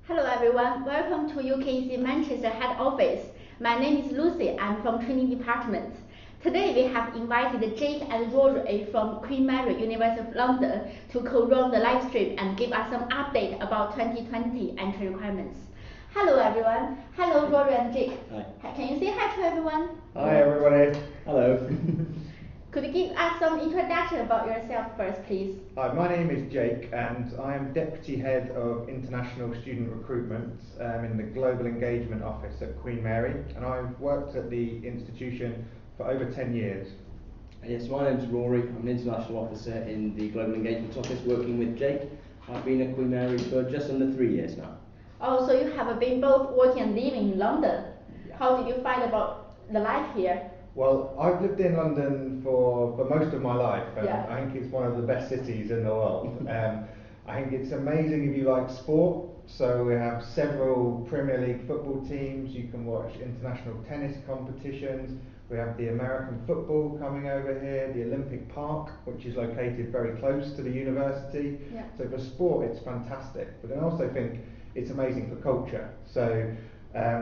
Hello everyone, welcome to UKEC Manchester head office. My name is Lucy, I'm from training department. Today we have invited Jake and Rory from Queen Mary, University of London to co-run the live stream and give us some update about 2020 entry requirements. Hello everyone, hello Rory and Jake. Hi. Can you say hi to everyone? Hi everybody. Hello. Could you give us some introduction about yourself first, please? Hi, my name is Jake and I am Deputy Head of International Student Recruitment in the Global Engagement Office at Queen Mary, and I've worked at the institution for over 10 years. Yes, my name's Rory. I'm an International Officer in the Global Engagement Office working with Jake. I've been at Queen Mary for just under 3 years now. Oh, so you have been both working and living in London. Yeah. How did you find about the life here? Well, I've lived in London for most of my life, and Yeah. I think it's one of the best cities in the world. I think it's amazing if you like sport. So we have several Premier League football teams, you can watch international tennis competitions, we have the American football coming over here, the Olympic Park, which is located very close to the university. Yeah. So for sport it's fantastic, but I also think it's amazing for culture. So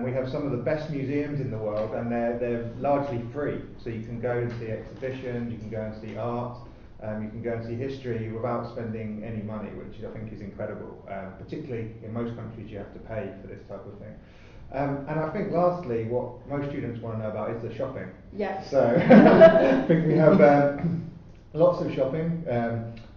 we have some of the best museums in the world, and they're largely free. So you can go and see exhibitions, you can go and see art, you can go and see history without spending any money, which I think is incredible. Particularly in most countries you have to pay for this type of thing. And I think lastly, what most students want to know about is the shopping. Yes. So I think we have lots of shopping.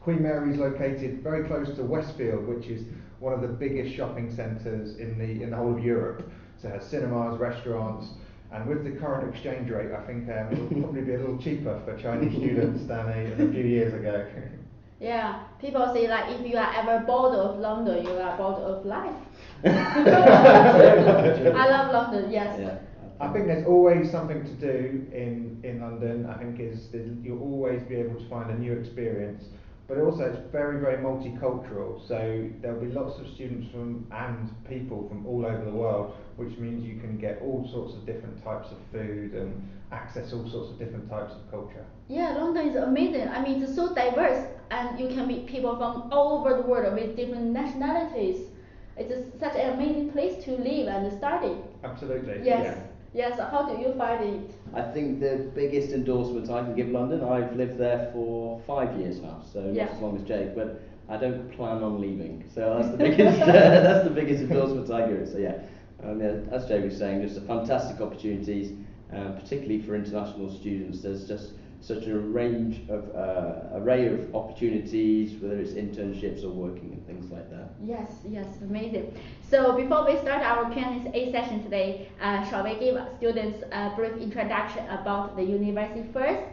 Queen Mary is located very close to Westfield, which is one of the biggest shopping centres in the whole of Europe. So it has cinemas, restaurants, and with the current exchange rate, I think it will probably be a little cheaper for Chinese students than a few years ago. Yeah, people say like if you are ever bored of London, you are bored of life. I love London, yes. Yeah. I think there's always something to do in London. I think you'll always be able to find a new experience, but also it's very, very multicultural. So there'll be lots of students and people from all over the world, which means you can get all sorts of different types of food and access all sorts of different types of culture. Yeah, London is amazing. I mean, it's so diverse, and you can meet people from all over the world with different nationalities. It's such an amazing place to live and study. Absolutely. Yes. Yeah. Yes. How do you find it? I think the biggest endorsement I can give London, I've lived there for 5 years now, so Yeah. not as long as Jake, but I don't plan on leaving. So that's the biggest that's the biggest endorsement I give it. So yeah, as Jake was saying, just a fantastic opportunities, particularly for international students. There's just such a range of array of opportunities, whether it's internships or working and things like that. Yes, yes, amazing. So before we start our Q&A session today, shall we give students a brief introduction about the university first?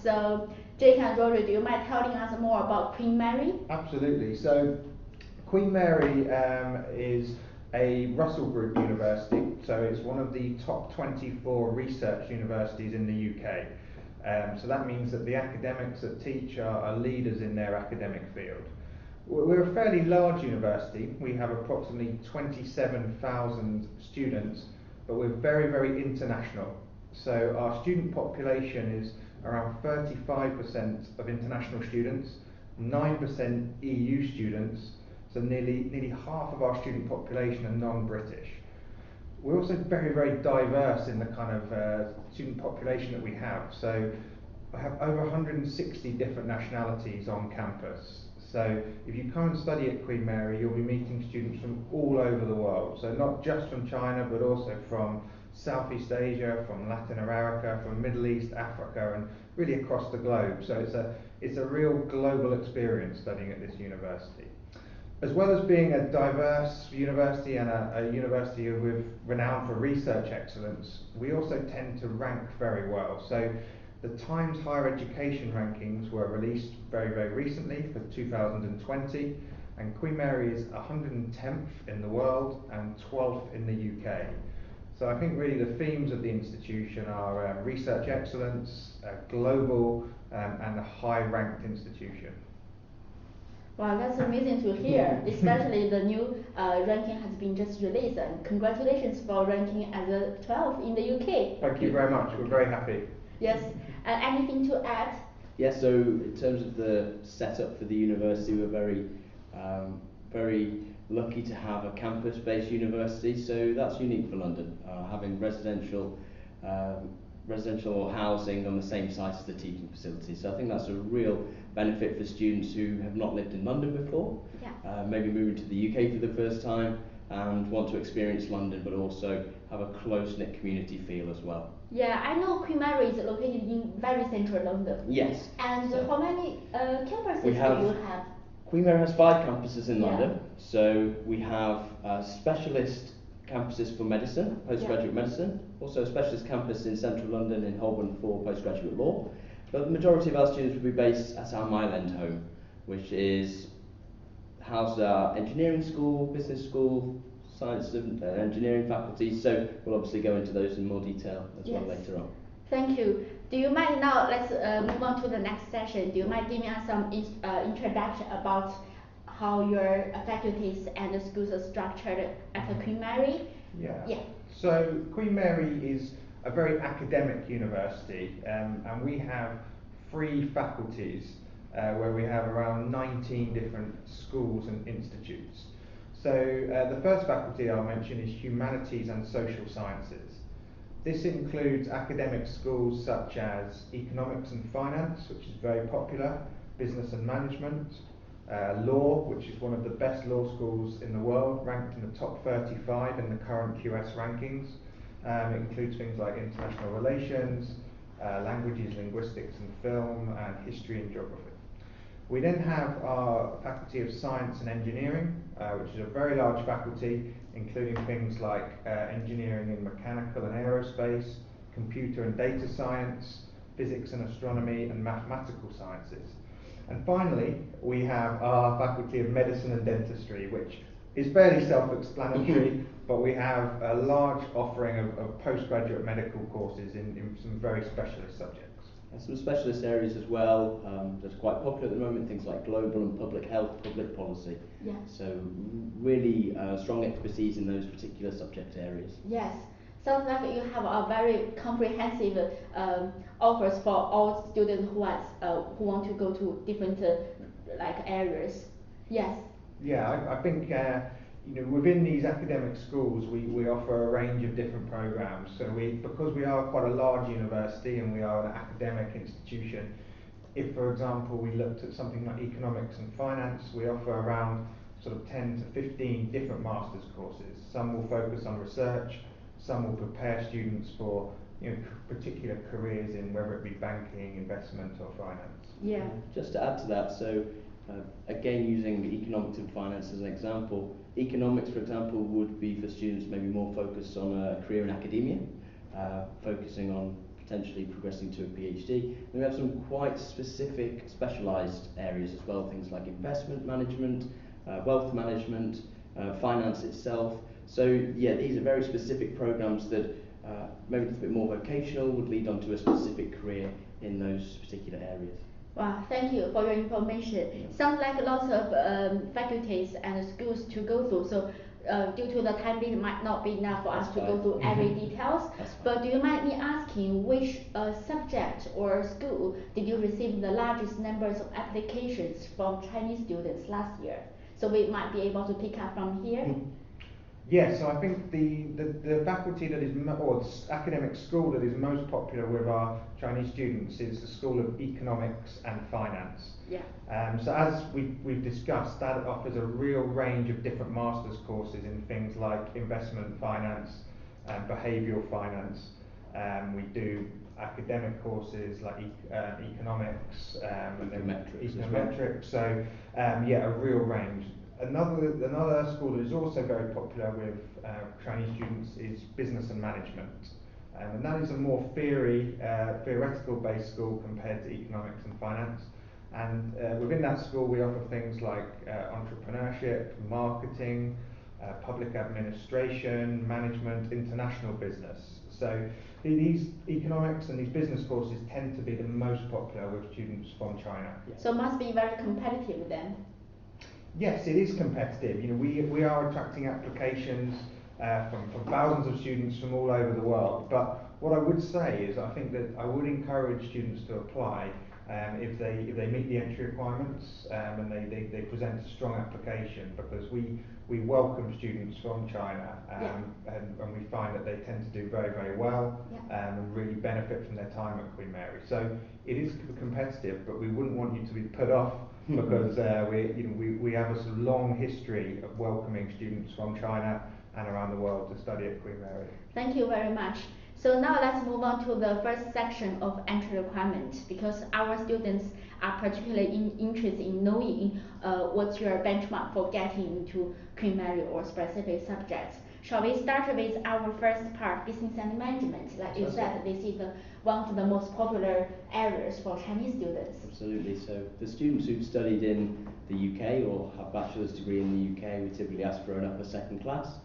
So Jake and Rory, do you mind telling us more about Queen Mary? Absolutely. So Queen Mary is a Russell Group university, so it's one of the top 24 research universities in the UK. So that means that the academics that teach are leaders in their academic field. We're a fairly large university. We have approximately 27,000 students, but we're very, very international. So our student population is around 35% of international students, 9% EU students, so nearly half of our student population are non-British. We're also very, very diverse in the kind of student population that we have. So we have over 160 different nationalities on campus. So if you come and study at Queen Mary, you'll be meeting students from all over the world. So not just from China, but also from Southeast Asia, from Latin America, from Middle East, Africa, and really across the globe. So it's a real global experience studying at this university. As well as being a diverse university and a university with renowned for research excellence, we also tend to rank very well. So the Times Higher Education rankings were released very, very recently for 2020, and Queen Mary is 110th in the world and 12th in the UK. So I think really the themes of the institution are research excellence, global, and a high-ranked institution. Wow, that's amazing to hear, especially the new ranking has been just released, and congratulations for ranking as a 12th in the UK. Thank you very much, we're very happy. Yes, anything to add? Yes, so in terms of the setup for the university, we're very lucky to have a campus-based university, so that's unique for London, having residential housing on the same site as the teaching facility. So I think that's a real benefit for students who have not lived in London before, maybe moving to the UK for the first time and want to experience London, but also have a close-knit community feel as well. Yeah, I know Queen Mary is located in very central London. Yes. And So how many campuses do you have? Queen Mary has 5 campuses in London. So we have specialist campuses for medicine, postgraduate medicine, also a specialist campus in central London in Holborn for postgraduate law. But the majority of our students will be based at our Mile End home, which is houses our engineering school, business school, science and engineering faculties. So we'll obviously go into those in more detail as well later on. Thank you. Do you mind now, let's move on to the next session. Do you mind giving us some introduction about how your faculties and the schools are structured at Queen Mary? Yeah. So Queen Mary is a very academic university, and we have 3 faculties where we have around 19 different schools and institutes. So the first faculty I'll mention is Humanities and Social Sciences. This includes academic schools such as Economics and Finance, which is very popular, Business and Management, Law, which is one of the best law schools in the world, ranked in the top 35 in the current QS rankings. It includes things like International Relations, Languages, Linguistics and Film, and History and Geography. We then have our Faculty of Science and Engineering, which is a very large faculty, including things like engineering in mechanical and aerospace, computer and data science, physics and astronomy, and mathematical sciences. And finally, we have our Faculty of Medicine and Dentistry, which is fairly self-explanatory, but we have a large offering of postgraduate medical courses in some very specialist subjects. And some specialist areas as well that's quite popular at the moment, things like global and public health, public policy. So really strong expertise in those particular subject areas. Yes, sounds like you have a very comprehensive offers for all students who want to go to different areas. Yes. Yeah, I think within these academic schools we offer a range of different programs. So because we are quite a large university and we are an academic institution, if for example we looked at something like Economics and Finance, we offer around sort of 10 to 15 different master's courses. Some will focus on research, some will prepare students for particular careers in whether it be banking, investment or finance. Yeah. Just to add to that, so again using Economics and Finance as an example, Economics for example would be for students maybe more focused on a career in academia, focusing on potentially progressing to a PhD. And we have some quite specific specialised areas as well, things like investment management, wealth management, finance itself. So yeah, these are very specific programs that maybe it's a bit more vocational, would lead on to a specific career in those particular areas. Wow, thank you for your information. Sounds like lots of faculties and schools to go through. So due to the time, it might not be enough for us to go through every details. But do you mind me asking which subject or school did you receive the largest numbers of applications from Chinese students last year? So we might be able to pick up from here. Yes, so I think the faculty that is, or academic school that is most popular with our Chinese students is the School of Economics and Finance. So as we've discussed, that offers a real range of different master's courses in things like investment finance and behavioural finance. We do academic courses like economics and econometrics. So yeah, a real range. Another school that is also very popular with Chinese students is Business and Management, and that is a more theoretical based school compared to Economics and Finance. And within that school we offer things like entrepreneurship, marketing, public administration, management, international business. So these economics and these business courses tend to be the most popular with students from China. So must be very competitive then. Yes, it is competitive. We are attracting applications from thousands of students from all over the world. But what I would say is I think that I would encourage students to apply if they meet the entry requirements and they present a strong application, because we welcome students from China and we find that they tend to do very, very well and really benefit from their time at Queen Mary. So it is competitive, but we wouldn't want you to be put off because we have a sort of long history of welcoming students from China and around the world to study at Queen Mary. Thank you very much. So now let's move on to the first section of entry requirement, because our students are particularly interested in knowing what's your benchmark for getting into Queen Mary or specific subjects. Shall we start with our first part, business and management? Like you said, this is one of the most popular areas for Chinese students. Absolutely. So the students who've studied in the UK or have bachelor's degree in the UK, we typically ask for an upper second class.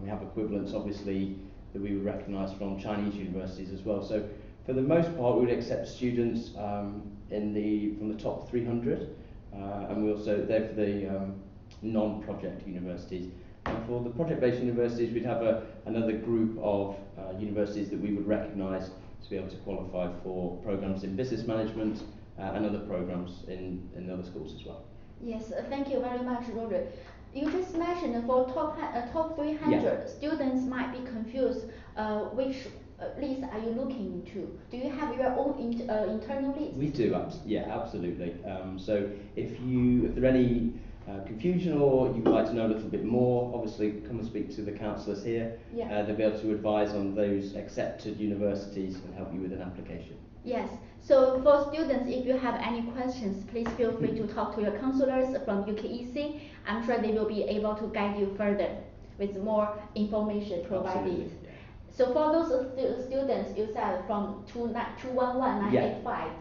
We have equivalents, obviously, that we would recognise from Chinese universities as well. So for the most part, we would accept students from the top 300, and we also, they're for the non-project universities. And for the project-based universities, we'd have another group of universities that we would recognise to be able to qualify for programmes in business management and other programmes in other schools as well. Yes, thank you very much, Rory. You just mentioned for top 300, students might be confused which list are you looking into? Do you have your own internal list? We do, absolutely. So if there are any confusion or you'd like to know a little bit more, obviously come and speak to the counsellors here. They'll be able to advise on those accepted universities and help you with an application. Yes, so for students, if you have any questions, please feel free to talk to your counselors from UKEC. I'm sure they will be able to guide you further with more information provided. So for those students you said from 211,985,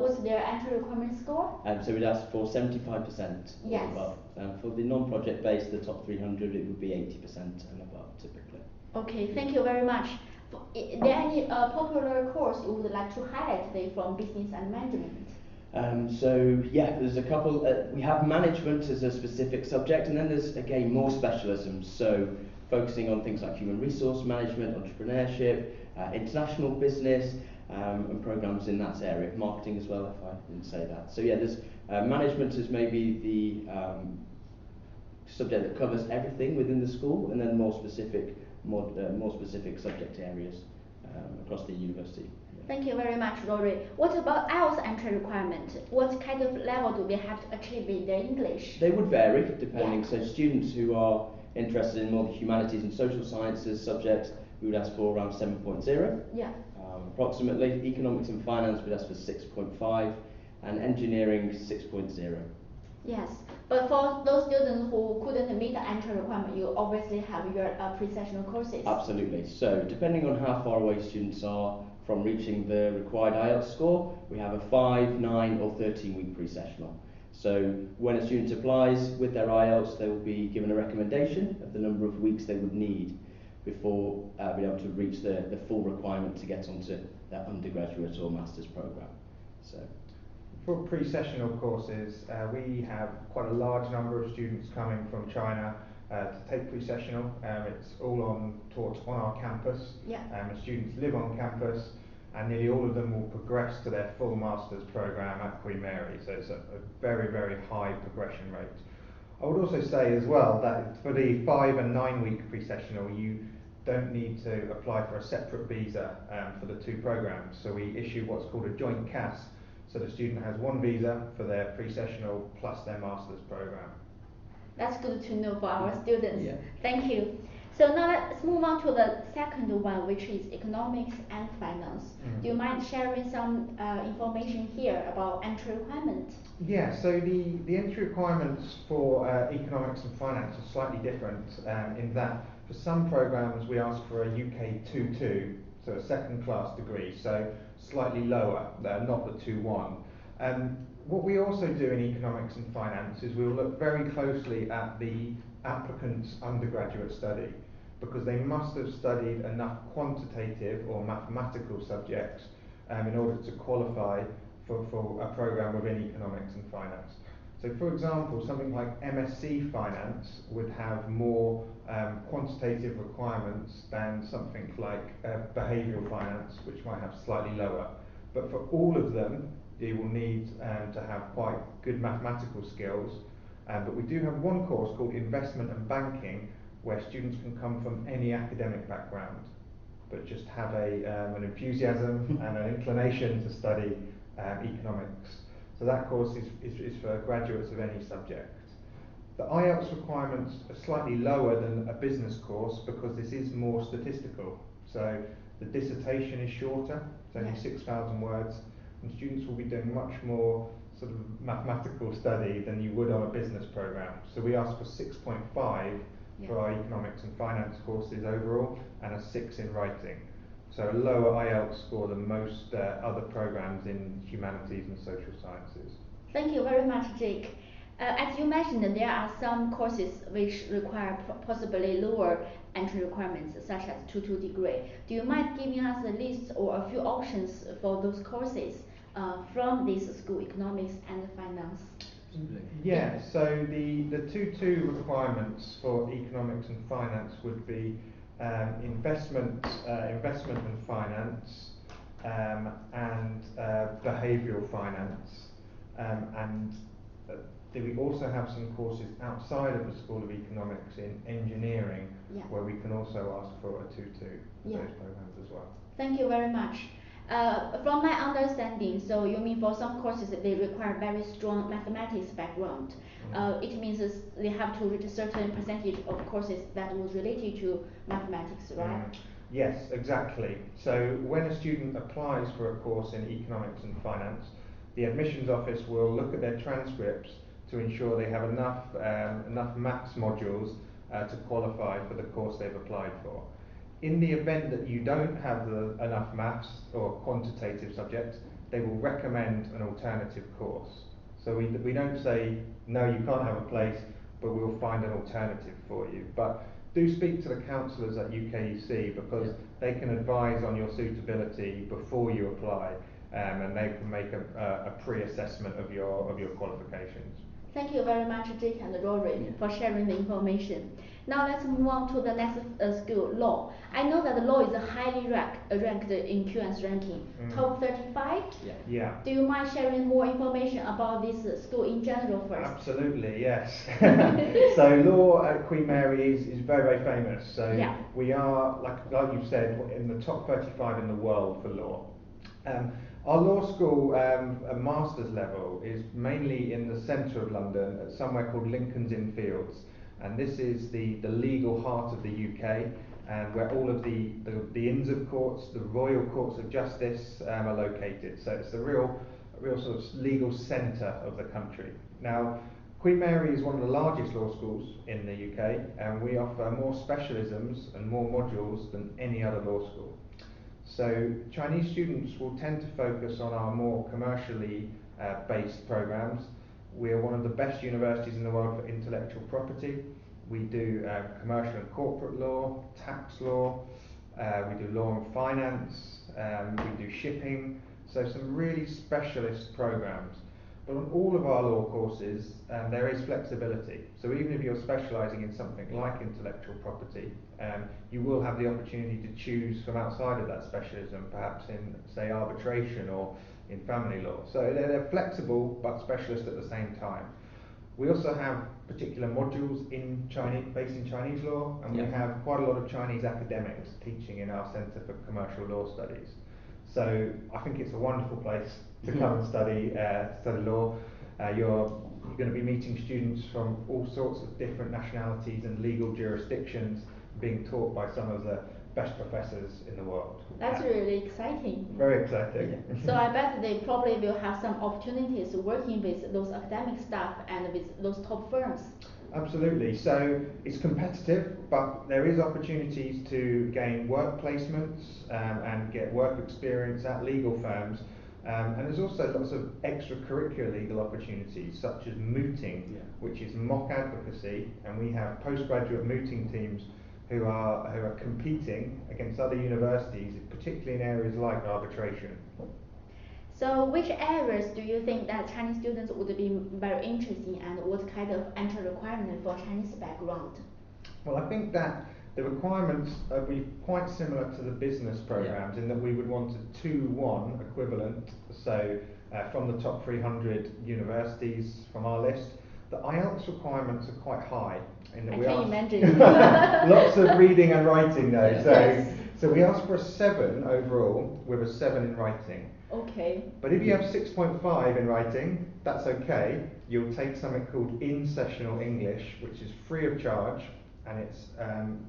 what's their entry requirement score? So we'd ask for 75% or above. For the non-project based, the top 300, it would be 80% and above typically. Okay, thank you very much. Is there any popular course you would like to highlight today from business and management? There's a couple. We have management as a specific subject, and then there's again more specialisms. So focusing on things like human resource management, entrepreneurship, international business, and programs in that area, marketing as well, if I didn't say that. So there's management is maybe the subject that covers everything within the school, and then more specific subject areas across the university. Thank you very much, Rory. What about IELTS entry requirement? What kind of level do they have to achieve in their English? They would vary depending. So students who are interested in more the humanities and social sciences subjects, we would ask for around 7.0. Approximately. Economics and finance we'd ask for 6.5, and engineering 6.0. Yes, but for those students who couldn't meet the entry requirement, you obviously have your pre-sessional courses. Absolutely. So depending on how far away students are from reaching the required IELTS score, we have a 5, 9 or 13-week pre-sessional. So when a student applies with their IELTS, they will be given a recommendation of the number of weeks they would need before being able to reach the full requirement to get onto their undergraduate or master's programme. So for pre-sessional courses, we have quite a large number of students coming from China to take pre-sessional. It's all taught on our campus. The students live on campus, and nearly all of them will progress to their full master's programme at Queen Mary. So it's a very, very high progression rate. I would also say as well that for the 5 and 9 week pre-sessional, you don't need to apply for a separate visa for the two programmes. So we issue what's called a joint CAS. So the student has one visa for their pre-sessional plus their master's programme. That's good to know for our students. Thank you. So now let's move on to the second one, which is economics and finance. Do you mind sharing some information here about entry requirements? So the entry requirements for economics and finance are slightly different in that for some programmes we ask for a UK 2-2, so a second class degree, so slightly lower, not the 2-1. What we also do in economics and finance is we'll look very closely at the applicant's undergraduate study, because they must have studied enough quantitative or mathematical subjects in order to qualify for a programme within economics and finance. So for example, something like MSc Finance would have more quantitative requirements than something like behavioural finance, which might have slightly lower. But for all of them, you will need to have quite good mathematical skills. But we do have one course called Investment and Banking, where students can come from any academic background, but just have an enthusiasm and an inclination to study economics. So that course is for graduates of any subject. The IELTS requirements are slightly lower than a business course because this is more statistical. So the dissertation is shorter, it's only 6,000 words, and students will be doing much more sort of mathematical study than you would on a business program. So we ask for 6.5 for our economics and finance courses overall, and a 6 in writing. So a lower IELTS score than most other programs in humanities and social sciences. Thank you very much, Jake. As you mentioned, there are some courses which require possibly lower entry requirements, such as 2 degree. Do you mind giving us a list or a few options for those courses from this school, economics and finance? Yeah, so the 2 requirements for economics and finance would be investment and finance, and behavioural finance, and we also have some courses outside of the School of Economics in engineering, where we can also ask for a 2-2 for those programs as well. Thank you very much. From my understanding, so you mean for some courses they require very strong mathematics background. It means they have to reach a certain percentage of courses that was related to mathematics, right? Yes, exactly. So when a student applies for a course in economics and finance, the admissions office will look at their transcripts to ensure they have enough maths modules to qualify for the course they've applied for. In the event that you don't have enough maths or quantitative subjects, they will recommend an alternative course. So we don't say, no, you can't have a place, but we'll find an alternative for you. But do speak to the counsellors at UKEC, because they can advise on your suitability before you apply, and they can make a pre-assessment of your qualifications. Thank you very much, Jake and Rory, for sharing the information. Now let's move on to the next school, law. I know that law is highly ranked in QS ranking, top 35. Yeah. Do you mind sharing more information about this school in general first? Absolutely, yes. So law at Queen Mary is very, very famous. So we are, like you said, in the top 35 in the world for law. Our law school, a master's level, is mainly in the centre of London at somewhere called Lincoln's Inn Fields, and this is the legal heart of the UK, and where all of the Inns of Courts, the Royal Courts of Justice are located. So it's the real sort of legal centre of the country. Now, Queen Mary is one of the largest law schools in the UK, and we offer more specialisms and more modules than any other law school. So Chinese students will tend to focus on our more commercially based programs. We are one of the best universities in the world for intellectual property. We do commercial and corporate law, tax law, we do law and finance, we do shipping, so some really specialist programs. But on all of our law courses, there is flexibility. So even if you're specialising in something like intellectual property, you will have the opportunity to choose from outside of that specialism, perhaps in, say, arbitration or in family law. So they're flexible but specialist at the same time. We also have particular modules in based in Chinese law, and we have quite a lot of Chinese academics teaching in our Centre for Commercial Law Studies. So I think it's a wonderful place to come and study law. You're going to be meeting students from all sorts of different nationalities and legal jurisdictions, being taught by some of the best professors in the world. That's really exciting. Very exciting. So I bet they probably will have some opportunities working with those academic staff and with those top firms. Absolutely. So it's competitive, but there is opportunities to gain work placements and get work experience at legal firms. And there's also lots of extracurricular legal opportunities, such as mooting, which is mock advocacy, and we have postgraduate mooting teams who are competing against other universities, particularly in areas like arbitration. So which areas do you think that Chinese students would be very interested in, and what kind of entry requirement for Chinese background? Well, I think that the requirements would be quite similar to the business programs in that we would want a 2-1 equivalent, so from the top 300 universities from our list. The IELTS requirements are quite high. In that I we can ask imagine. lots of reading and writing though. Yeah. Yes. So we ask for a 7 overall with a 7 in writing. Okay. But if you have 6.5 in writing, that's okay. You'll take something called in-sessional English, which is free of charge, and it's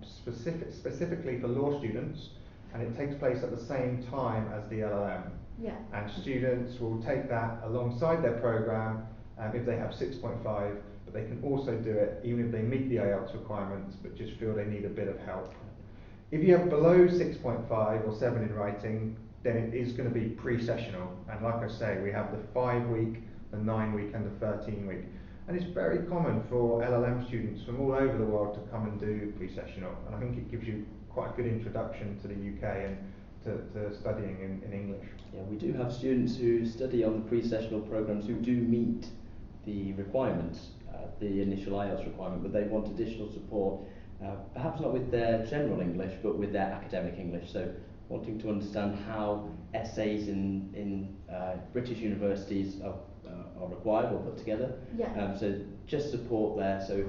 specifically for law students, and it takes place at the same time as the LLM. Yeah. And students will take that alongside their programme if they have 6.5, but they can also do it even if they meet the IELTS requirements but just feel they need a bit of help. If you have below 6.5 or 7 in writing, then it is going to be pre-sessional, and like I say, we have the 5-week, the 9-week and the 13-week, and it's very common for LLM students from all over the world to come and do pre-sessional, and I think it gives you quite a good introduction to the UK and to studying in English. Yeah, we do have students who study on the pre-sessional programs who do meet the requirements, the initial IELTS requirement, but they want additional support, perhaps not with their general English, but with their academic English. So wanting to understand how essays in British universities are required or put together. Yeah. So just support there, so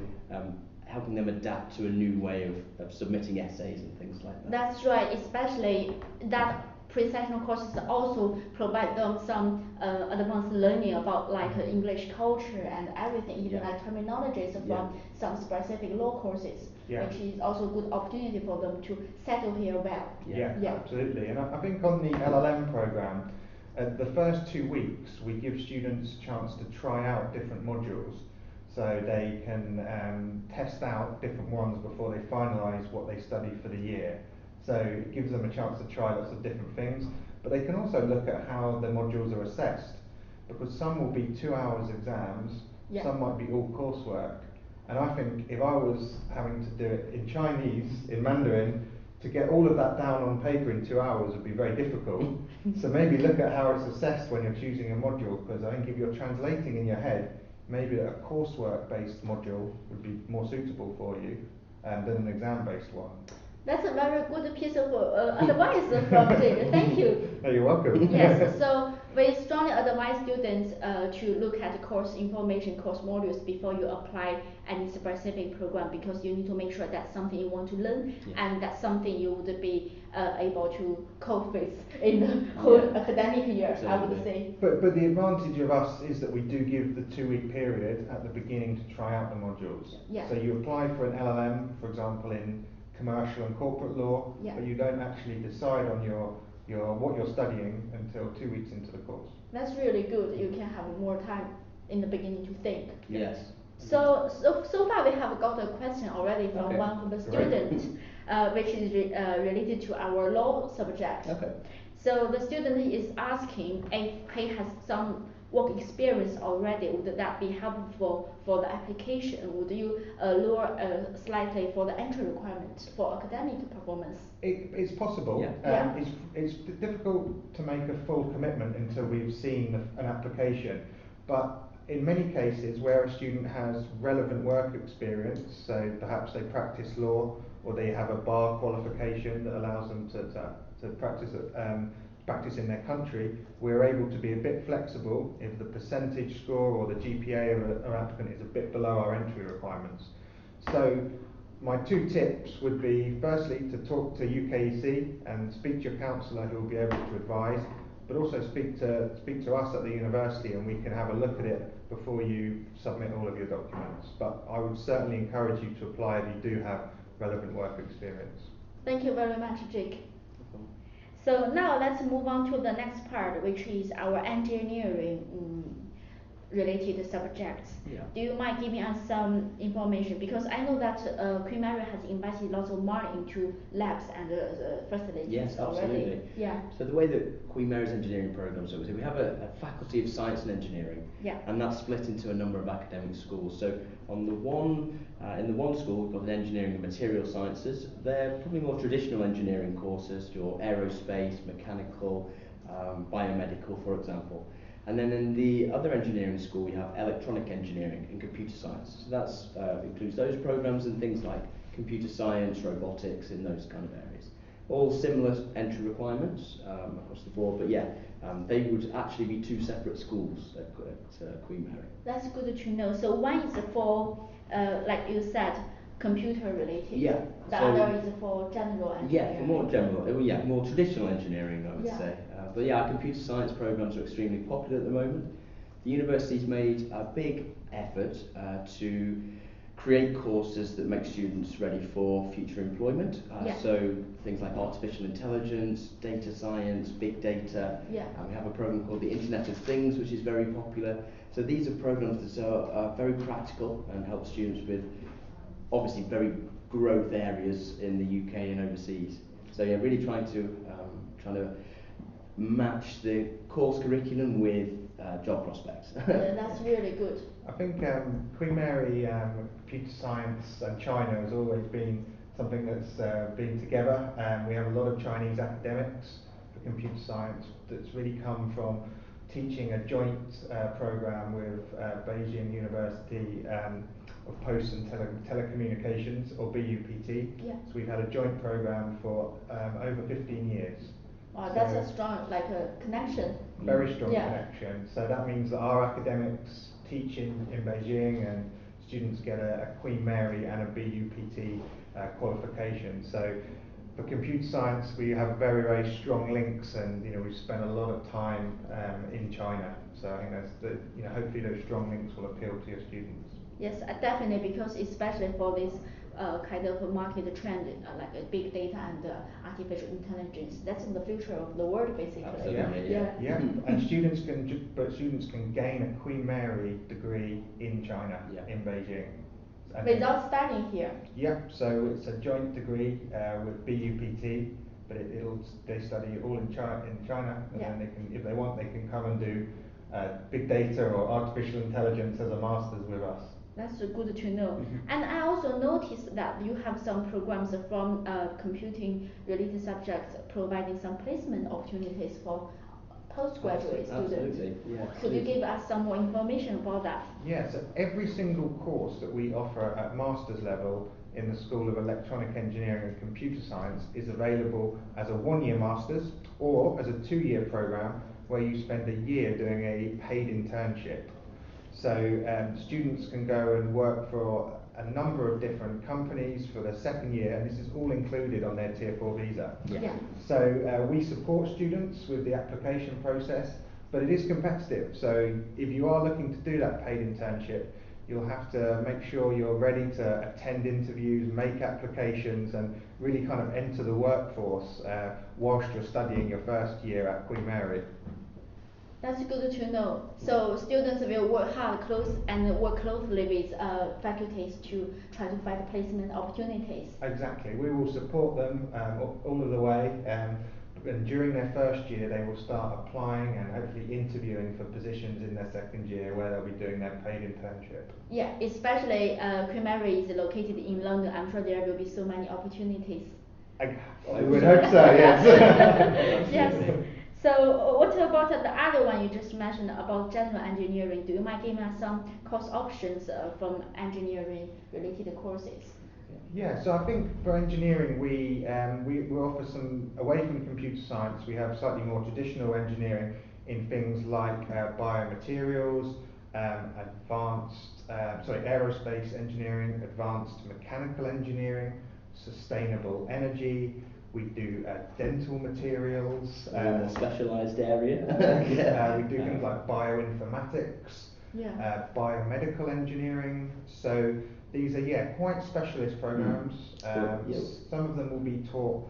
helping them adapt to a new way of submitting essays and things like that. That's right, especially that pre-sessional courses also provide them some advanced learning about like English culture and everything, even Yeah. like terminologies from Yeah. some specific law courses, Yeah. which is also a good opportunity for them to settle here well. Yeah, Yeah. absolutely. And I think on the LLM programme, the first 2 weeks we give students a chance to try out different modules, so they can test out different ones before they finalise what they study for the year. So it gives them a chance to try lots of different things, but they can also look at how the modules are assessed, because some will be 2 hours exams, Yeah. some might be all coursework. And I think if I was having to do it in Chinese, in Mandarin, to get all of that down on paper in 2 hours would be very difficult. So maybe look at how it's assessed when you're choosing a module, because I think if you're translating in your head, maybe a coursework-based module would be more suitable for you than an exam-based one. That's a very good piece of advice from Jake. Thank you. No, you're welcome. Yes, so we strongly advise students to look at course information, course modules before you apply any specific program, because you need to make sure that's something you want to learn, Yeah. and that's something you would be able to cope with in the whole academic year, I would Absolutely. say. But the advantage of us is that we do give the 2-week period at the beginning to try out the modules. Yeah. So you apply for an LLM, for example, in commercial and corporate law, Yeah. but you don't actually decide on what you're studying until 2 weeks into the course. That's really good. You can have more time in the beginning to think. Yes. So far we have got a question already from Okay, one of the great. students, which is related to our law subject. Okay. So the student is asking if he has some work experience already, would that be helpful for the application? Would you lower slightly for the entry requirement for academic performance? It's possible. Yeah. It's difficult to make a full commitment until we've seen an application, but in many cases where a student has relevant work experience, so perhaps they practice law or they have a bar qualification that allows them to practice in their country, we're able to be a bit flexible if the percentage score or the GPA of an applicant is a bit below our entry requirements. So my 2 tips would be, firstly, to talk to UKEC and speak to your counsellor who will be able to advise, but also speak to us at the university and we can have a look at it before you submit all of your documents. But I would certainly encourage you to apply if you do have relevant work experience. Thank you very much, Jake. So now let's move on to the next part, which is our engineering related subjects. Yeah. Do you mind giving us some information? Because I know that Queen Mary has invested lots of money into labs and facilities Yes, already. absolutely. Yeah. So the way that Queen Mary's engineering programs work, we have a faculty of science and engineering, Yeah. and that's split into a number of academic schools. So on the one, in the one school, we've got an engineering and material sciences. They're probably more traditional engineering courses, your aerospace, mechanical, biomedical, for example. And then in the other engineering school, we have electronic engineering and computer science. So that includes those programs and things like computer science, robotics, in those kind of areas. all similar entry requirements across the board, but yeah, they would actually be two separate schools at Queen Mary. That's good to know. So one is for, like you said, computer related. Yeah. The so other is for general engineering. Yeah, for more general, yeah, more traditional engineering, I would Yeah. say. But yeah, our computer science programs are extremely popular at the moment. The university's made a big effort to create courses that make students ready for future employment. Yeah. So things like artificial intelligence, data science, big data. Yeah. We have a program called the Internet of Things, which is very popular. So these are programs that are very practical and help students with obviously very growth areas in the UK and overseas. So yeah, really trying to match the course curriculum with job prospects. Yeah, that's really good. I think Queen Mary computer science and China has always been something that's been together. We have a lot of Chinese academics for computer science that's really come from teaching a joint program with Beijing University of Post and Telecommunications, or BUPT. Yeah. So we've had a joint program for over 15 years. Wow, that's a strong connection. Very strong Yeah. connection. So that means that our academics teach in Beijing, and students get a Queen Mary and a BUPT qualification. So for computer science, we have very, very strong links, and we've spent a lot of time in China. So I think that's hopefully those strong links will appeal to your students. Yes, definitely, because especially for this kind of market trend, like big data and artificial intelligence, that's in the future of the world, basically. Absolutely, Yeah. And students can gain a Queen Mary degree in China, Yeah. in Beijing. And Without studying here. Yep. So it's a joint degree with BUPT, but they study all in China, and Yeah. then they can, if they want, they can come and do big data or artificial intelligence as a master's with us. That's good to know. Mm-hmm. And I also noticed that you have some programs from computing related subjects providing some placement opportunities for postgraduate students. Absolutely, yeah. Could you give us some more information about that? Yeah, so every single course that we offer at master's level in the School of Electronic Engineering and Computer Science is available as a one-year master's or as a two-year program where you spend a year doing a paid internship. So students can go and work for a number of different companies for the second year, and this is all included on their Tier 4 visa. Yeah. So we support students with the application process, but it is competitive. So if you are looking to do that paid internship, you'll have to make sure you're ready to attend interviews, make applications, and really kind of enter the workforce whilst you're studying your first year at Queen Mary. That's good to know. So students will work hard and work closely with faculties to try to find placement opportunities. Exactly. We will support them all of the way. And during their first year, they will start applying and hopefully interviewing for positions in their second year where they'll be doing their paid internship. Yeah, especially Queen Mary is located in London. I'm sure there will be so many opportunities. I would hope so, yes. Yes. So what about the other one you just mentioned about general engineering? Do you mind giving us some course options from engineering related courses? Yeah, so I think for engineering we offer some, away from computer science, we have slightly more traditional engineering in things like biomaterials, aerospace engineering, advanced mechanical engineering, sustainable energy. We do dental materials. A specialised area. We do things like bioinformatics, Yeah. biomedical engineering. So these are quite specialist programs. Some of them will be taught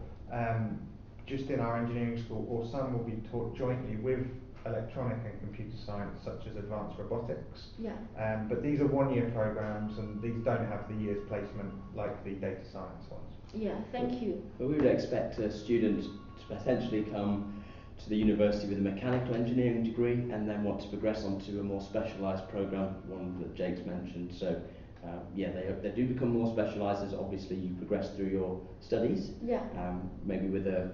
just in our engineering school, or some will be taught jointly with electronic and computer science, such as advanced robotics. Yeah. But these are one-year programs, and these don't have the year's placement like the data science ones. Yeah, thank you. But we would expect a student to potentially come to the university with a mechanical engineering degree and then want to progress onto a more specialised programme, one that Jake's mentioned. So they do become more specialised as obviously you progress through your studies. Yeah. Maybe with a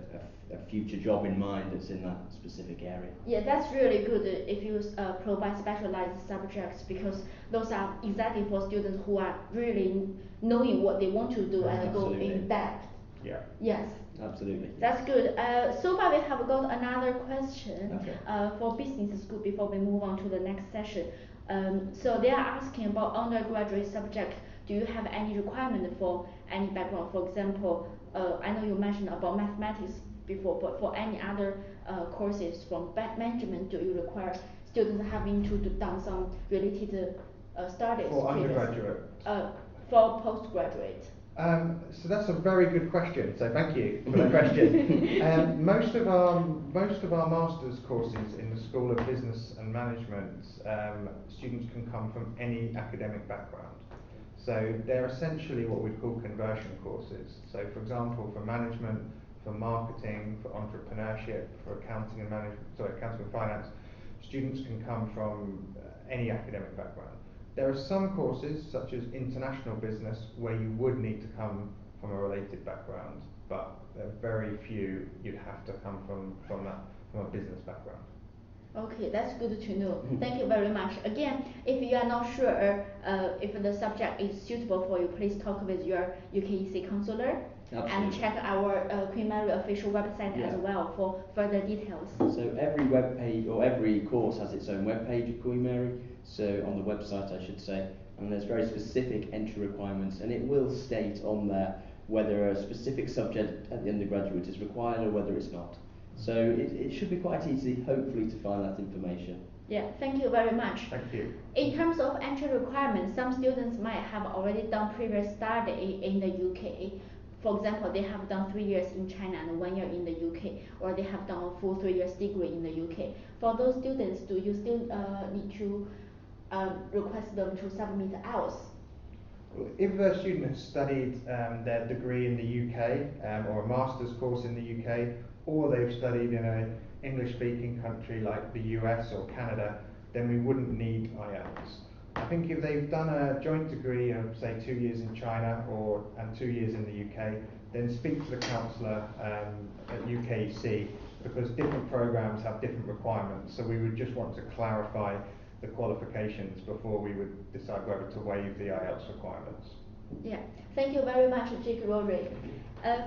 future job in mind that's in that specific area. Yeah, that's really good if you provide specialized subjects, because those are exactly for students who are really knowing what they want to do and go Absolutely. in depth. Yeah. Yes. Absolutely. That's good. So far we have got another question Okay. for business school before we move on to the next session. So they are asking about undergraduate subject. Do you have any requirement for any background? For example, I know you mentioned about mathematics before, but for any other courses from management, do you require students having to do done some related studies? For undergraduate? For postgraduate. So that's a very good question. So thank you for the question. Most of our master's courses in the School of Business and Management, students can come from any academic background. So they're essentially what we'd call conversion courses. So for example, for management, for marketing, for entrepreneurship, for accounting and accounting and finance, students can come from any academic background. There are some courses, such as international business, where you would need to come from a related background, but there are very few you'd have to come from a business background. Okay, that's good to know. Thank you very much. Again, if you are not sure if the subject is suitable for you, please talk with your UKEC counselor. Absolutely. And check our Queen Mary official website as well for further details. So every web page or every course has its own web page at Queen Mary. So on the website, I should say, and there's very specific entry requirements, and it will state on there whether a specific subject at the undergraduate is required or whether it's not. So it should be quite easy, hopefully, to find that information. Yeah, thank you very much. Thank you. In terms of entry requirements, some students might have already done previous study in the UK. For example, they have done 3 years in China and 1 year in the UK, or they have done a full 3 years degree in the UK. For those students, do you still need to request them to submit IELTS? If a student has studied their degree in the UK or a master's course in the UK, or they've studied in an English-speaking country like the US or Canada, then we wouldn't need IELTS. I think if they've done a joint degree of, say, 2 years in China and 2 years in the UK, then speak to the counsellor at UKEC, because different programs have different requirements. So we would just want to clarify the qualifications before we would decide whether to waive the IELTS requirements. Yeah, thank you very much, Jake Rory.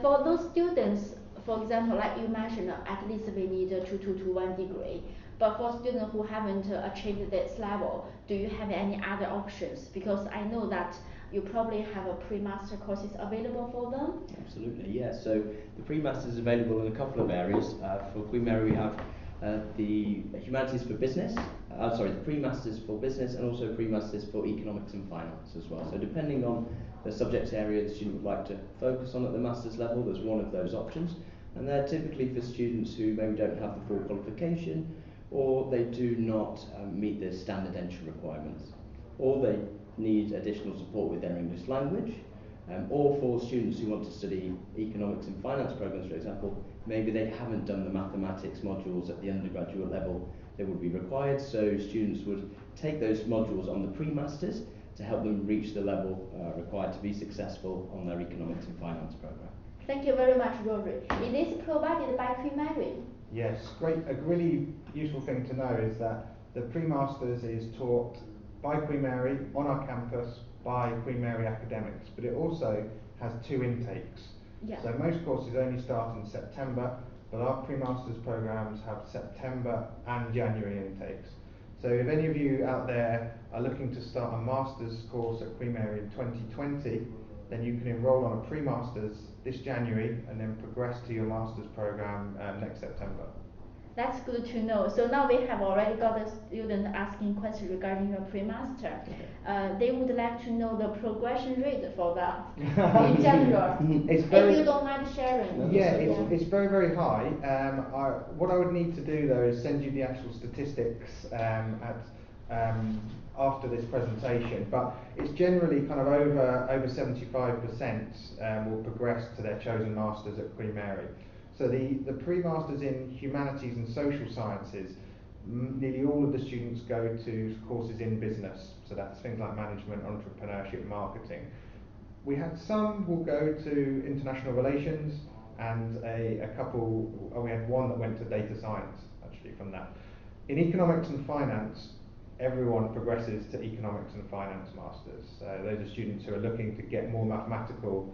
For those students, for example, like you mentioned, at least we need a 2-1 degree. But for students who haven't achieved this level, do you have any other options? Because I know that you probably have a pre-master courses available for them. Absolutely, yeah. So the pre-masters is available in a couple of areas. For Queen Mary, we have the humanities for business. The pre-masters for business, and also pre-masters for economics and finance as well. So depending on the subject area the student would like to focus on at the master's level, there's one of those options. And they're typically for students who maybe don't have the full qualification, or they do not meet the standard entry requirements, or they need additional support with their English language, or for students who want to study economics and finance programs, for example, maybe they haven't done the mathematics modules at the undergraduate level that would be required, so students would take those modules on the pre-masters to help them reach the level required to be successful on their economics and finance program. Thank you very much, Rory. Is this provided by Queen Mary? Yes, great. A really useful thing to know is that the pre-masters is taught by Queen Mary on our campus by Queen Mary academics, but it also has 2 intakes. Yeah. So most courses only start in September, but our pre-masters programs have September and January intakes. So if any of you out there are looking to start a master's course at Queen Mary in 2020, then you can enrol on a pre-masters this January and then progress to your master's program next September. That's good to know. So now we have already got a student asking questions regarding your pre-master. They would like to know the progression rate for that in general. If you don't mind sharing. Yeah, it's very, very high. What I would need to do though is send you the actual statistics after this presentation, but it's generally kind of over 75% will progress to their chosen masters at Queen Mary. So the pre-masters in humanities and social sciences, nearly all of the students go to courses in business, so that's things like management, entrepreneurship, marketing. We had some will go to international relations, and we had one that went to data science actually from that. In economics and finance, everyone progresses to economics and finance masters. Those are students who are looking to get more mathematical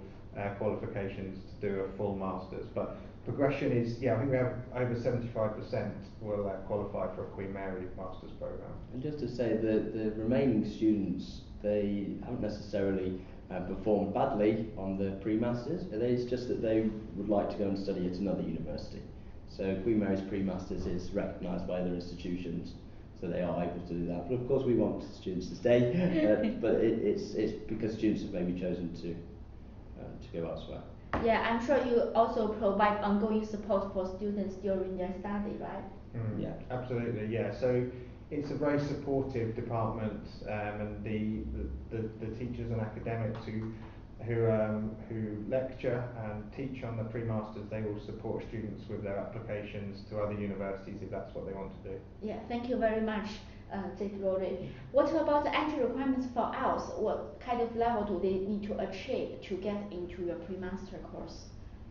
qualifications to do a full master's. But progression is, I think we have over 75% will qualify for a Queen Mary master's programme. And just to say, the remaining students, they haven't necessarily performed badly on the pre-masters. It's just that they would like to go and study at another university. So Queen Mary's pre-masters is recognised by other institutions, so they are able to do that. But of course we want students to stay, but it's because students have maybe chosen to go elsewhere. Yeah, I'm sure you also provide ongoing support for students during their study, right? Yeah, absolutely. Yeah, so it's a very supportive department, and the teachers and academics who lecture and teach on the pre-masters, they will support students with their applications to other universities if that's what they want to do. Yeah, thank you very much, Jake Rory. What about the entry requirements for IELTS? What kind of level do they need to achieve to get into your pre-master course?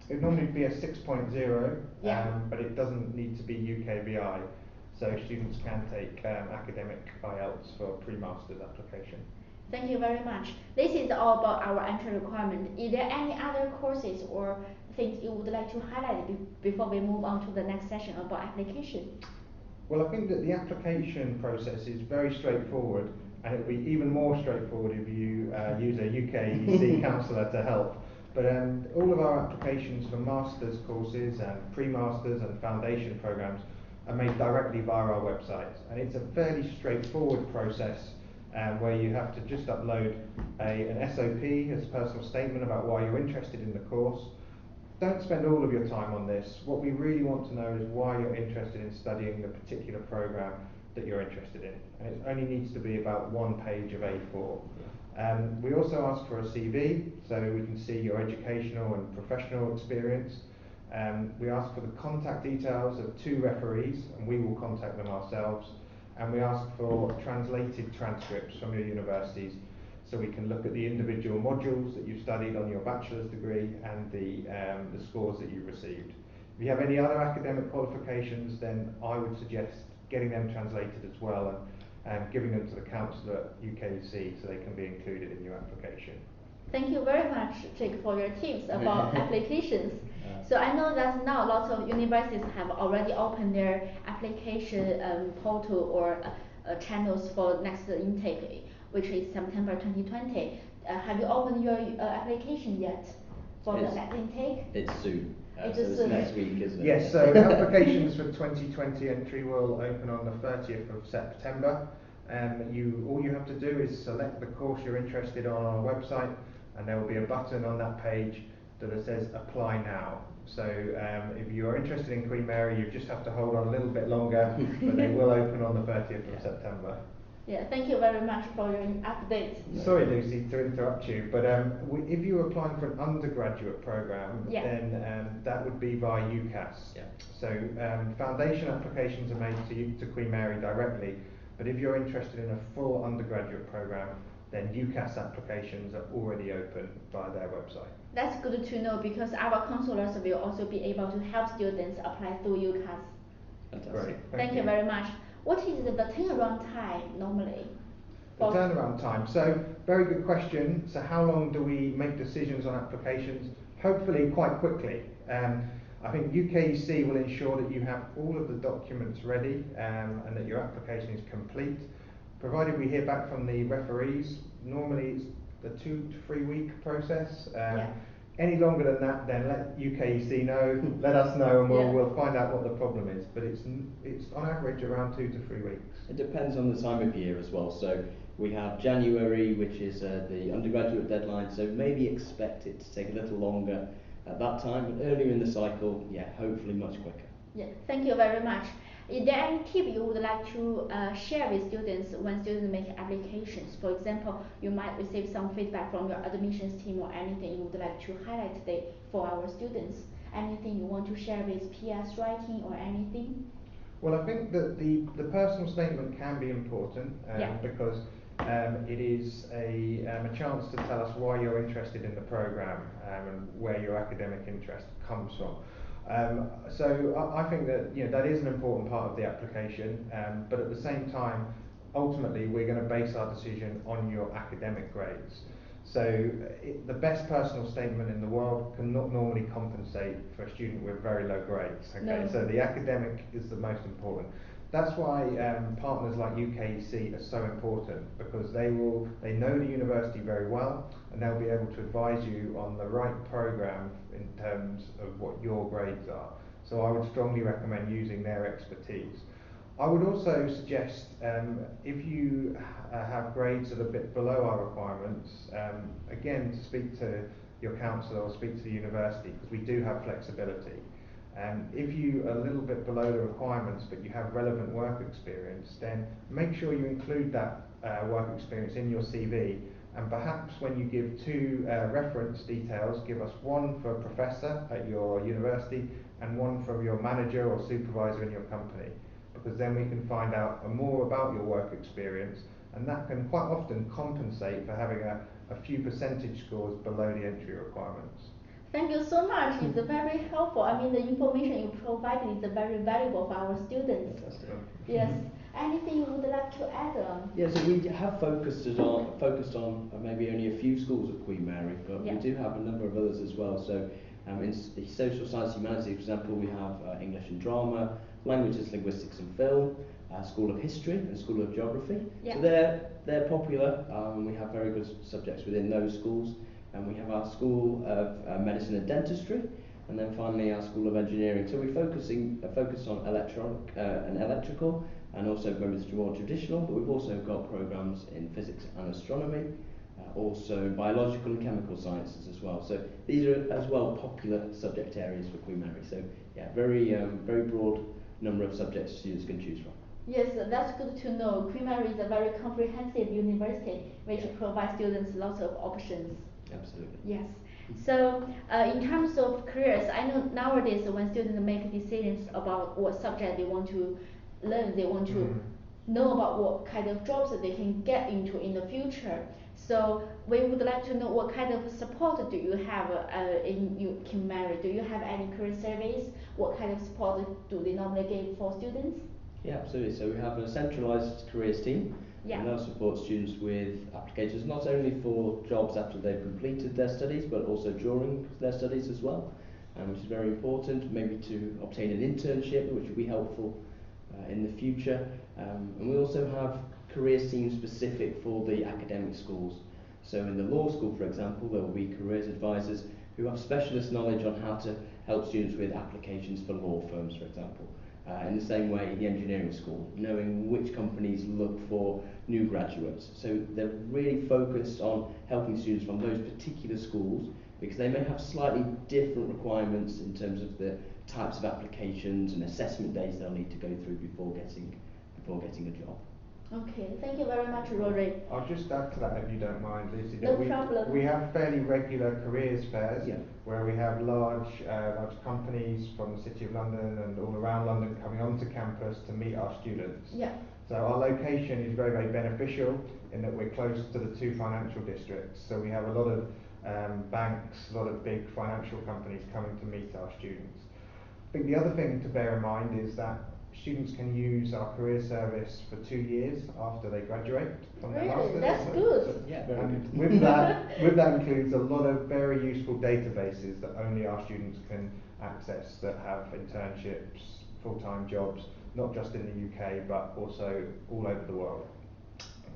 It would normally be a 6.0, yeah. But it doesn't need to be UKVI, so students can take academic IELTS for pre-master's application. Thank you very much. This is all about our entry requirement. Is there any other courses or things you would like to highlight before we move on to the next session about application? Well, I think that the application process is very straightforward, and it will be even more straightforward if you use a UKEC counsellor to help. But all of our applications for master's courses and pre-masters and foundation programmes are made directly via our website, and it's a fairly straightforward process where you have to just upload an SOP, as a personal statement about why you're interested in the course. Don't spend all of your time on this. What we really want to know is why you're interested in studying the particular programme that you're interested in. And it only needs to be about 1 page of A4. We also ask for a CV, so we can see your educational and professional experience. We ask for the contact details of 2 referees, and we will contact them ourselves. And we ask for translated transcripts from your universities, so we can look at the individual modules that you've studied on your bachelor's degree and the scores that you've received. If you have any other academic qualifications, then I would suggest getting them translated as well and giving them to the counsellor at UKEC so they can be included in your application. Thank you very much, Jake, for your tips about applications. So I know that now lots of universities have already opened their application portal or channels for next intake, which is September 2020. Have you opened your application yet for the next intake? It's soon. It's so it's next week, isn't it? Yes, so applications for 2020 entry will open on the 30th of September. All you have to do is select the course you're interested on our website, and there will be a button on that page that says apply now. So if you're interested in Queen Mary, you just have to hold on a little bit longer, but they will open on the 30th of September. Yeah, thank you very much for your update. Sorry, Lucy, to interrupt you, but if you're applying for an undergraduate programme, then that would be via UKEC. Yeah. So foundation applications are made to Queen Mary directly, but if you're interested in a full undergraduate programme, then UKEC applications are already open via their website. That's good to know, because our counsellors will also be able to help students apply through UKEC. Fantastic. Great. Thank you very much. What is the turnaround time normally? The turnaround time. So, very good question. So how long do we make decisions on applications? Hopefully quite quickly. I think UKEC will ensure that you have all of the documents ready and that your application is complete. Provided we hear back from the referees, normally it's a 2 to 3 week process. Any longer than that, then let UKEC know, let us know, and we'll find out what the problem is. But it's on average around 2 to 3 weeks. It depends on the time of year as well. So we have January, which is the undergraduate deadline, so maybe expect it to take a little longer at that time, but earlier in the cycle, hopefully much quicker. Yeah, thank you very much. Is there any tip you would like to share with students when students make applications? For example, you might receive some feedback from your admissions team or anything you would like to highlight today for our students. Anything you want to share with PS writing or anything? Well, I think that the personal statement can be important because it is a chance to tell us why you're interested in the programme and where your academic interest comes from. So I think that that is an important part of the application, but at the same time, ultimately we're going to base our decision on your academic grades. So the best personal statement in the world cannot normally compensate for a student with very low grades. Okay, No. so the academic is the most important. That's why partners like UKEC are so important, because they know the university very well, and they'll be able to advise you on the right program in terms of what your grades are. So I would strongly recommend using their expertise. I would also suggest, if you have grades that are a bit below our requirements, again, to speak to your counsellor or speak to the university, because we do have flexibility. If you are a little bit below the requirements but you have relevant work experience, then make sure you include that work experience in your CV, and perhaps when you give two reference details, give us one for a professor at your university and one from your manager or supervisor in your company, because then we can find out more about your work experience, and that can quite often compensate for having a few percentage scores below the entry requirements. Thank you so much. It's very helpful. I mean, the information you provided is very valuable for our students. Fantastic. Yes. Anything you would like to add on? Yeah, so we have focused on maybe only a few schools at Queen Mary, but Yeah. we do have a number of others as well. So in the social science humanities, for example, we have English and drama, languages, linguistics and film, School of History and School of Geography. Yeah. So they're popular. We have very good subjects within those schools. And we have our School of Medicine and Dentistry, and then finally our School of Engineering. So we're focused on electronic and electrical, and also maybe it's more traditional, but we've also got programs in physics and astronomy, also biological and chemical sciences as well. So these are as well popular subject areas for Queen Mary. So yeah, very broad number of subjects students can choose from. Yes, that's good to know. Queen Mary is a very comprehensive university which provides students lots of options. Absolutely. Yes. So in terms of careers, I know nowadays when students make decisions about what subject they want to learn, they want to know about what kind of jobs that they can get into in the future. So we would like to know what kind of support do you have in Queen Mary? Do you have any career surveys? What kind of support do they normally give for students? Yeah, absolutely. So we have a centralised careers team. Yeah. And they'll support students with applications not only for jobs after they've completed their studies, but also during their studies as well, which is very important, maybe to obtain an internship, which will be helpful in the future. And we also have careers teams specific for the academic schools. So in the law school, for example, there will be careers advisors who have specialist knowledge on how to help students with applications for law firms, for example. In the same way, the engineering school, knowing which companies look for new graduates. So they're really focused on helping students from those particular schools, because they may have slightly different requirements in terms of the types of applications and assessment days they'll need to go through before getting a job. Okay, thank you very much, Rory. I'll just add to that, if you don't mind, Lucy. No problem. We have fairly regular careers fairs, Yeah. where we have large companies from the City of London and all around London coming onto campus to meet our students. Yeah. So our location is very, very beneficial in that we're close to the two financial districts. So we have a lot of banks, a lot of big financial companies coming to meet our students. I think the other thing to bear in mind is that students can use our career service for 2 years after they graduate from their masters. Really? That's good. Yeah, very And good. with that includes a lot of very useful databases that only our students can access, that have internships, full-time jobs, not just in the UK but also all over the world.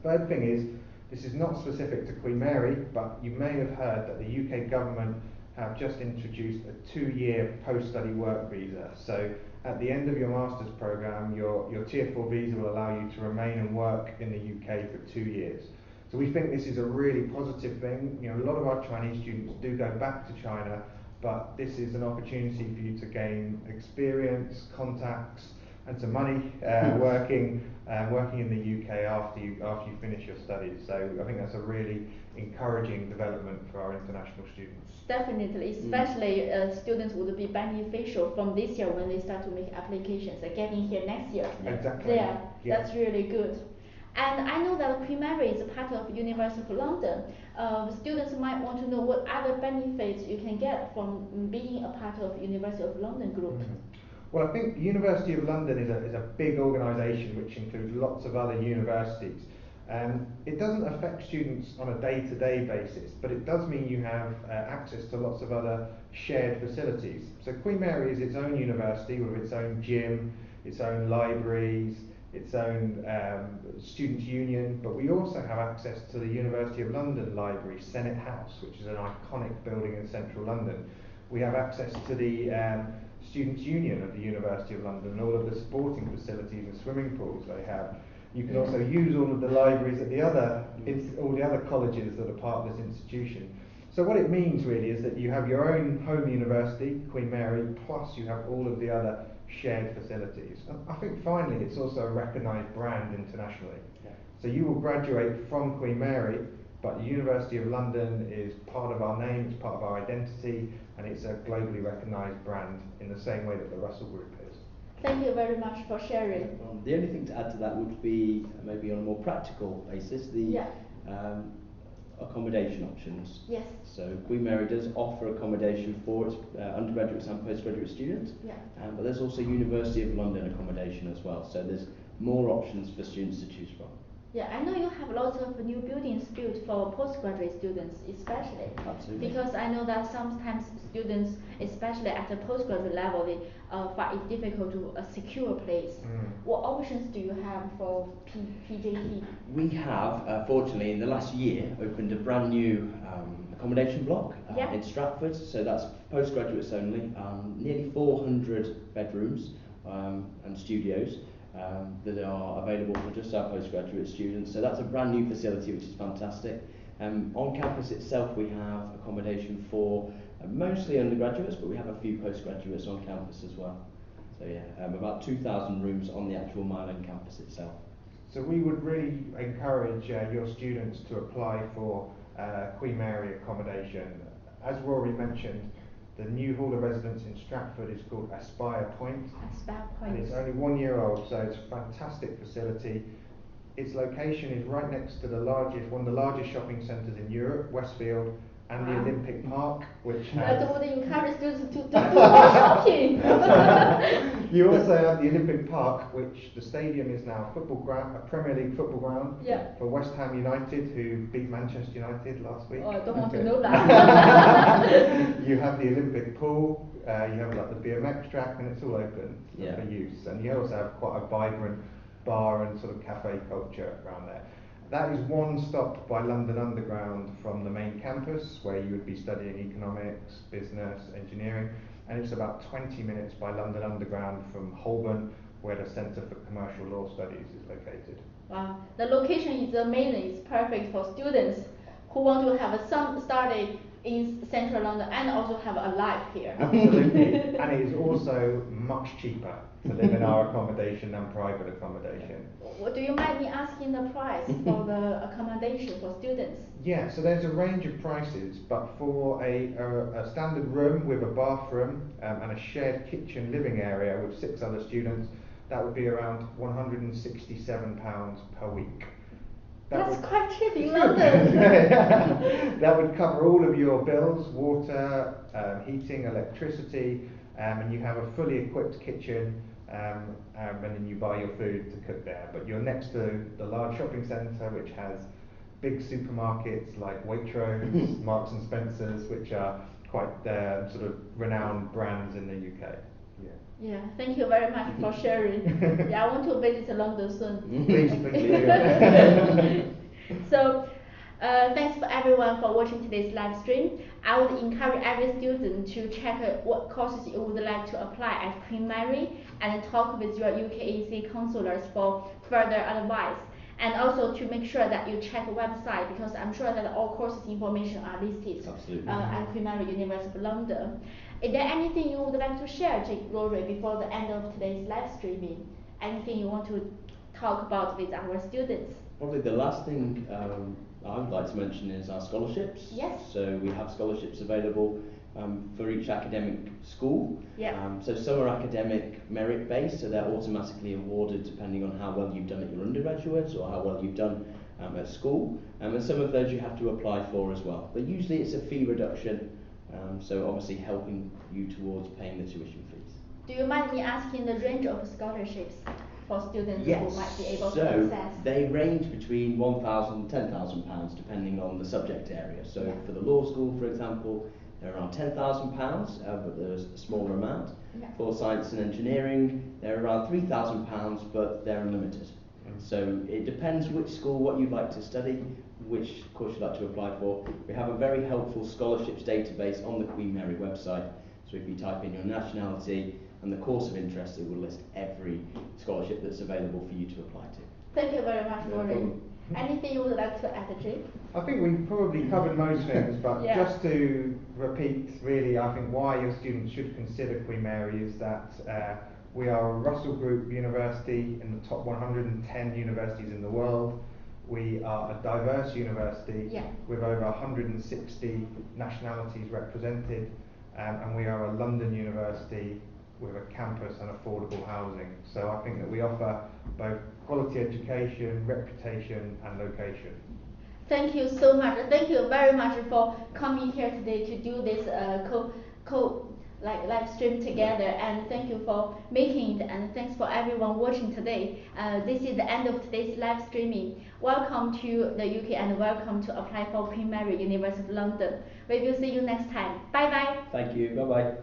Third thing is, this is not specific to Queen Mary, but you may have heard that the UK government have just introduced a 2-year post-study work visa. So at the end of your master's programme, your Tier 4 visa will allow you to remain and work in the UK for 2 years. So we think this is a really positive thing. You know, a lot of our Chinese students do go back to China, but this is an opportunity for you to gain experience, contacts, and some money working in the UK after you finish your studies. So I think that's a really encouraging development for our international students. Definitely, especially students would be beneficial from this year when they start to make applications, getting here next year. Exactly. Yeah, Yeah. that's really good. And I know that Queen Mary is a part of University of London. Students might want to know what other benefits you can get from being a part of University of London group. Well, I think the University of London is a big organisation which includes lots of other universities. It doesn't affect students on a day-to-day basis, but it does mean you have access to lots of other shared facilities. So Queen Mary is its own university with its own gym, its own libraries, its own students' union, but we also have access to the University of London Library, Senate House, which is an iconic building in central London. We have access to the Students' Union of the University of London and all of the sporting facilities and swimming pools they have. You can also use all of the libraries at all the other colleges that are part of this institution. So what it means really is that you have your own home university, Queen Mary, plus you have all of the other shared facilities. And I think finally it's also a recognised brand internationally. Yeah. So you will graduate from Queen Mary, but the University of London is part of our name, it's part of our identity, and it's a globally recognised brand in the same way that the Russell Group is. Thank you very much for sharing. The only thing to add to that would be maybe on a more practical basis, the accommodation options. Yes. So Queen Mary does offer accommodation for its undergraduates and postgraduate students, Yeah. But there's also University of London accommodation as well. So there's more options for students to choose from. Yeah, I know you have lots of new buildings built for postgraduate students, especially. Absolutely. Because I know that sometimes students, especially at the postgraduate level, they find it difficult to secure a place. What options do you have for PJT? We have, fortunately, in the last year, opened a brand new accommodation block in Stratford. So that's postgraduates only. Nearly 400 bedrooms and studios. That are available for just our postgraduate students. So that's a brand new facility, which is fantastic. On campus itself, we have accommodation for mostly undergraduates, but we have a few postgraduates on campus as well. So yeah, about 2,000 rooms on the actual Mile End campus itself. So we would really encourage your students to apply for Queen Mary accommodation. As Rory mentioned, the new Hall of Residence in Stratford is called Aspire Point. Aspire Point. And it's only 1 year old, so it's a fantastic facility. Its location is right next to one of the largest shopping centres in Europe, Westfield, and the Olympic Park, which has... I would encourage students to do more shopping. You also have the Olympic Park, which the stadium is now a Premier League football ground for West Ham United, who beat Manchester United last week. Oh, I don't want to know that. You have the Olympic pool, you have like the BMX track, and it's all open for use. And you also have quite a vibrant bar and sort of cafe culture around there. That is one stop by London Underground from the main campus, where you would be studying economics, business, engineering, and it's about 20 minutes by London Underground from Holborn, where the Centre for Commercial Law Studies is located. Wow, the location is amazing. It's perfect for students who want to have some study in central London and also have a life here. Absolutely, and it is also much cheaper to live in our accommodation than private accommodation. Do you mind me asking the price for the accommodation for students? Yeah, so there's a range of prices, but for a standard room with a bathroom and a shared kitchen living area with 6 other students, that would be around £167 per week. That's quite cheap in London. That would cover all of your bills, water, heating, electricity, and you have a fully equipped kitchen, and then you buy your food to cook there. But you're next to the large shopping centre, which has big supermarkets like Waitrose, Marks and Spencer's, which are quite sort of renowned brands in the UK. Yeah, thank you very much for sharing. I want to visit London soon. Please do. So, thanks for everyone for watching today's live stream. I would encourage every student to check what courses you would like to apply at Queen Mary and talk with your UKEC counselors for further advice. And also to make sure that you check the website, because I'm sure that all courses information are listed at Queen Mary University of London. Is there anything you would like to share, Rory, before the end of today's live streaming? Anything you want to talk about with our students? Probably the last thing I would like to mention is our scholarships. Yes. So we have scholarships available for each academic school. So some are academic merit based, so they're automatically awarded depending on how well you've done at your undergraduate or how well you've done at school. And some of those you have to apply for as well. But usually it's a fee reduction, so obviously helping you towards paying the tuition fees. Do you mind me asking the range of scholarships? for students Yes, who might be able to so access? they range between £1,000 and £10,000 depending on the subject area. So Yeah. for the law school, for example, they're around £10,000, but there's a smaller amount. Yeah. For science and engineering, they're around £3,000, but they're unlimited. So it depends which school, what you'd like to study, which course you'd like to apply for. We have a very helpful scholarships database on the Queen Mary website. So if you type in your nationality and the course of interest, it will list every scholarship that's available for you to apply to. Thank you very much, No Maureen. problem. Anything you would like to add, Jake? I think we've probably covered most things, but Yeah. just to repeat, really, I think why your students should consider Queen Mary is that we are a Russell Group university in the top 110 universities in the world. We are a diverse university Yeah. with over 160 nationalities represented, and we are a London university with a campus and affordable housing. So I think that we offer both quality education, reputation and location. Thank you so much. Thank you very much for coming here today to do this live stream together, and thank you for making it, and thanks for everyone watching today. This is the end of today's live streaming. Welcome to the UK and welcome to apply for Queen Mary, University of London. We will see you next time. Bye bye. Thank you. Bye bye.